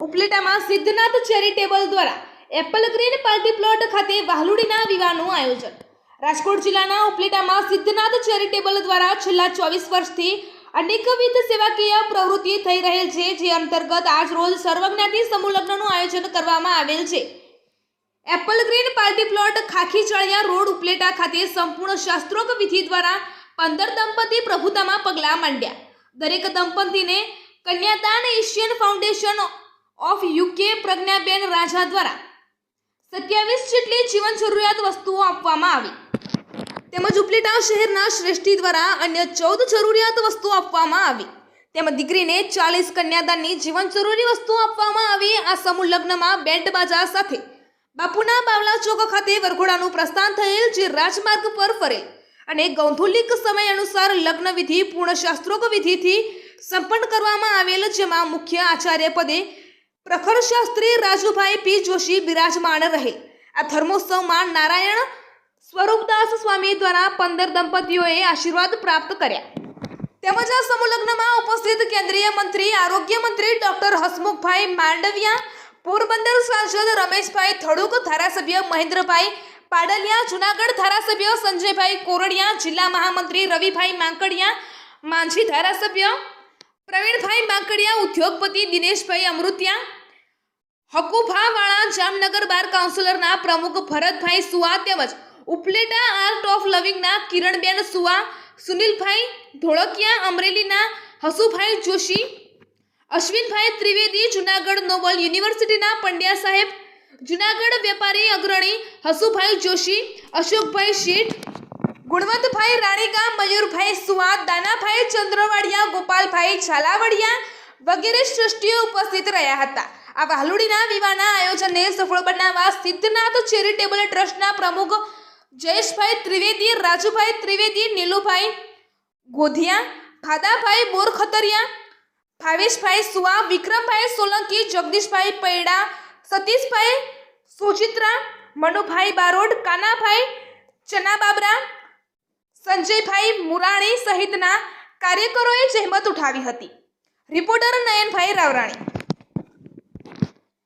ઉપલેટામાં Siddhnath charitable દ્વારા Apple green party plot ખાતે વાહલુડીના વિવાહનું આયોજન। રાજકોટ જિલ્લાના ઉપલેટામાં સિદ્ધનાથ ચેરિટેબલ દ્વારા છેલ્લા 24 વર્ષથી અનેકવિધ સેવાકીય પ્રવૃત્તિ થઈ રહેલ છે, જે અંતર્ગત આજ રોજ સર્વજ્ઞાતિ સમૂહ લગ્નનું આયોજન કરવામાં આવેલ છે। Apple green party plot Khakhichaliya road Upleta ખાતે સંપૂર્ણ શાસ્ત્રોક્ત વિધિ દ્વારા 15 દંપતી પ્રભુતામાં પગલાં માંડ્યા। દરેક દંપતીને કન્યાદાન Asian foundation of UK Pragnaben Raja દ્વારા 27 જેટલી જીવન જરૂરિયાત વસ્તુઓ આપવામાં આવી, તેમજ ઉપલેટા શહેરના શ્રેષ્ઠી દ્વારા અન્ય 14 જરૂરિયાત વસ્તુઓ આપવામાં આવી, તેમજ દીકરીને 40 કન્યાદાનની જીવન જરૂરી વસ્તુઓ આપવામાં આવી। આ સમૂહ લગ્નમાં બેન્ડ બાજા સાથે બાપુના બાવલા ચોક ખાતે વરઘોડાનું પ્રસ્થાન થયેલ, જે રાજમાર્ગ પર ફરેલ અને ગૌધુલિક સમય અનુસાર લગ્ન વિધિ પૂર્ણ શાસ્ત્રોક્ત વિધિથી સંપન્ન કરવામાં આવેલ, જેમાં મુખ્ય આચાર્ય પદે પ્રખર શાસ્ત્રી રાજુભાઈ પી જોશી બિરાજમાન રહેલ। આ ધર્મોત્સવમાં નારાયણ સ્વરૂપદાસ સ્વામી દ્વારા 15 દંપતીઓએ આશીર્વાદ પ્રાપ્ત કર્યા, તેમજ આ સમૂહ લગ્નમાં ઉપસ્થિત કેન્દ્રીય મંત્રી આરોગ્ય મંત્રી ડોક્ટર હસમુખભાઈ માંડવિયા, પોરબંદર સાંસદ રમેશભાઈ થડુક, ધારાસભ્ય મહેન્દ્રભાઈ પાડલિયા, જૂનાગઢ ધારાસભ્ય સંજયભાઈ કોરડિયા, જિલ્લા મહામંત્રી રવિભાઈ માંકડિયા, માંઝી ધારાસભ્ય પ્રવીણભાઈ માંકડિયા, ઉદ્યોગપતિ દિનેશભાઈ અમૃતિયા, હકુભાવાળા, જામનગર બાર કાઉન્સિલરના પ્રમુખ ભરતભાઈ સુવા, તેમજ ઉપલેટા આર્ટ ઓફ લિવિંગના કિરણબેન સુવા, સુનિલભાઈ ધોળકિયા, અમરેલીના હસુભાઈ જોશી, અશ્વિનભાઈ ત્રિવેદી, જૂનાગઢ નોબલ યુનિવર્સિટીના પંડ્યા સાહેબ, જૂનાગઢ વેપારી અગ્રણી હસુભાઈ જોશી, અશોકભાઈ શેઠ, ગુણવંતભાઈ રાણીગામ, મયુરભાઈ સુવા, દાનાભાઈ ચંદ્રવાડિયા, ગોપાલભાઈ ઝાલાવડિયા વગેરે શ્રેષ્ઠીઓ ઉપસ્થિત રહ્યા હતા। આ વાહલુડીના વિવાહના આયોજનને સફળ બનાવવા સિદ્ધનાથ ચેરિટેબલ ટ્રસ્ટના પ્રમુખ જયેશભાઈ ત્રિવેદી, રાજુભાઈ ત્રિવેદી, નીલુભાઈ ગોધિયા, ખાદાભાઈ બોરખતરિયા, ભાવેશભાઈ સુવા, વિક્રમભાઈ સોલંકી, જગદીશભાઈ પૈડા, સતીશભાઈ સુચિત્રા, મનુભાઈ બારોડ, કાનાભાઈ ચનાબાબરા, સંજયભાઈ મુરાણી સહિતના કાર્યકરોએ જહેમત ઉઠાવી હતી। રિપોર્ટર નયનભાઈ રાવરાણી।